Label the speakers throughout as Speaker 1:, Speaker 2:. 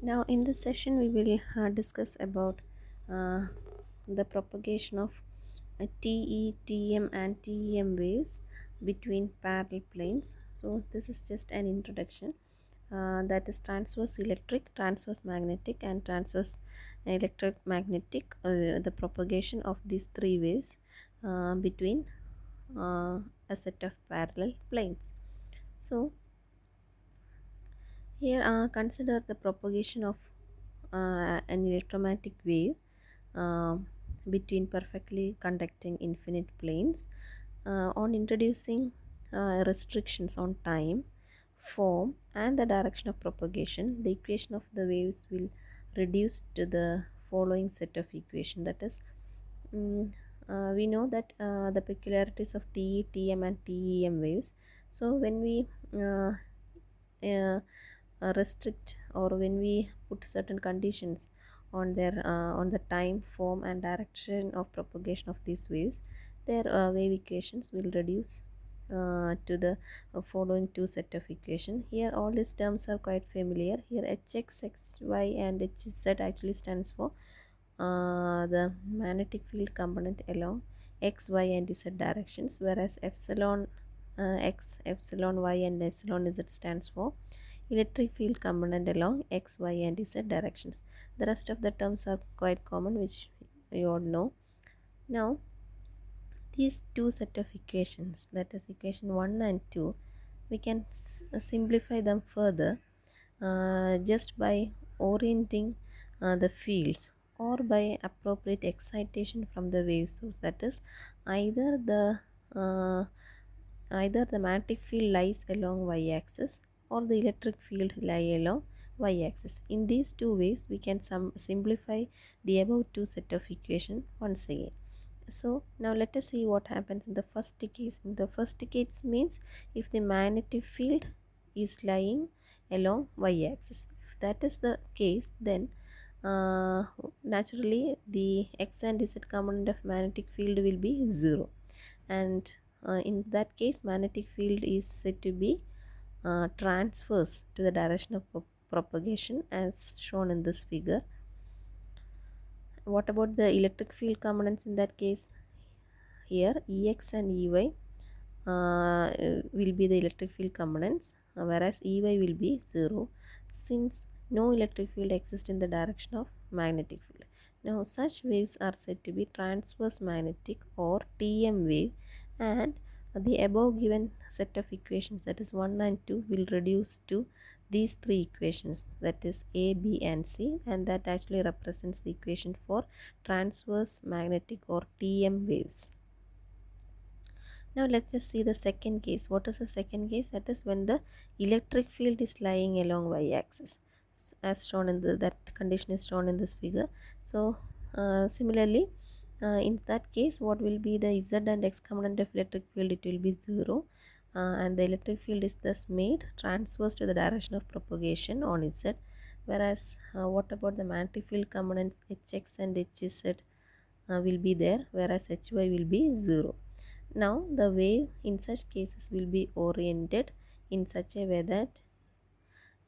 Speaker 1: Now, in this session, we will discuss about uh, the propagation of TE, TM, and TEM waves between parallel planes. So, this is just an introduction. That is transverse electric, transverse magnetic, and transverse electromagnetic. The propagation of these three waves between a set of parallel planes. So, here, consider the propagation of an electromagnetic wave uh, between perfectly conducting infinite planes. On introducing restrictions on time, form, and the direction of propagation, the equation of the waves will reduce to the following set of equation. That is, mm, we know that the peculiarities of TE, TM, and TEM waves. So, when we uh, restrict, or when we put certain conditions on the time, form, and direction of propagation of these waves, their wave equations will reduce to the following two set of equation. Here all these terms are quite familiar. Here hx, xy, and hz actually stands for the magnetic field component along x, y, and z directions, whereas epsilon x, epsilon y, and epsilon z stands for electric field component along x, y, and z directions. The rest of the terms are quite common, which you all know. Now, these two set of equations, that is equation 1 and 2, we can simplify them further just by orienting the fields or by appropriate excitation from the wave source. That is, either the uh, either the magnetic field lies along y-axis or the electric field lie along y-axis. In these two ways, we can simplify the above two set of equation once again. So now let us see what happens in the first case. In the first case means if the magnetic field is lying along y-axis. If that is the case, then uh, naturally the x and z component of magnetic field will be 0, and in that case magnetic field is said to be transverse to the direction of propagation as shown in this figure. What about the electric field components in that case? Here Ex and Ey will be the electric field components, whereas Ey will be 0, since no electric field exists in the direction of magnetic field. Now such waves are said to be transverse magnetic or TM wave, and the above given set of equations, that is 1 and 2, will reduce to these three equations, that is A, B, and C, and that actually represents the equation for transverse magnetic or TM waves. Now let's just see the second case. What is the second case? That is when the electric field is lying along y-axis, as shown in that condition is shown in this figure. So similarly, in that case, what will be the z and x component of electric field? It will be 0, and the electric field is thus made transverse to the direction of propagation on z. Whereas what about the magnetic field components hx and hz will be there, whereas hy will be 0. Now the wave in such cases will be oriented in such a way that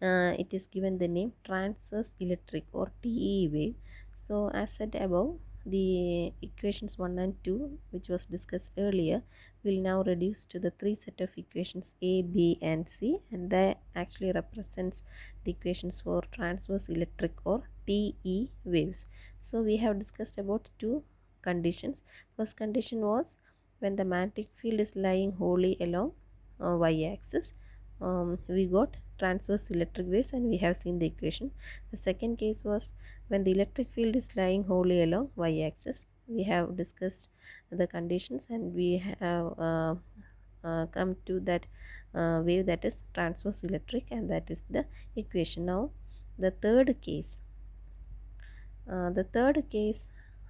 Speaker 1: it is given the name transverse electric or TE wave. So as said above, the equations 1 and 2, which was discussed earlier, will now reduce to the three set of equations A, B, and C, and that actually represents the equations for transverse electric or TE waves. So we have discussed about two conditions. First condition was when the magnetic field is lying wholly along y-axis, we got transverse electric waves, and we have seen the equation. The second case was when the electric field is lying wholly along y-axis. We have discussed the conditions, and we have come to that wave, that is transverse electric, and that is the equation. Now the third case,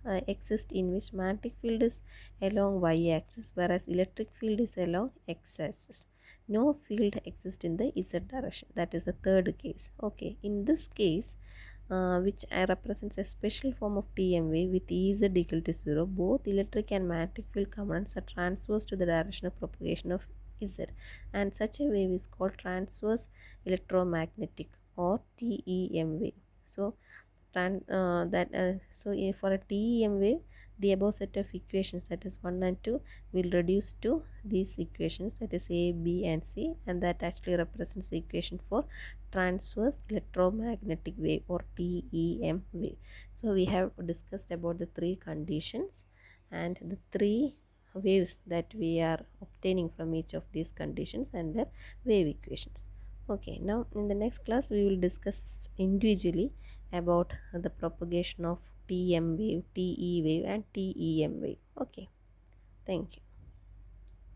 Speaker 1: exists in which magnetic field is along y-axis, whereas electric field is along x-axis. No field exists in the z direction. That is the third case. Okay, in this case, which represents a special form of TM wave with Ez equal to 0, both electric and magnetic field components are transverse to the direction of propagation of Z, and such a wave is called transverse electromagnetic or TEM wave. So for a TEM wave, the above set of equations, that is 1 and 2, will reduce to these equations, that is A, B and C, and that actually represents the equation for transverse electromagnetic wave or TEM wave. So we have discussed about the three conditions and the three waves that we are obtaining from each of these conditions and their wave equations. Okay, now in the next class we will discuss individually about the propagation of TM wave, TE wave and TEM wave. Okay, thank you.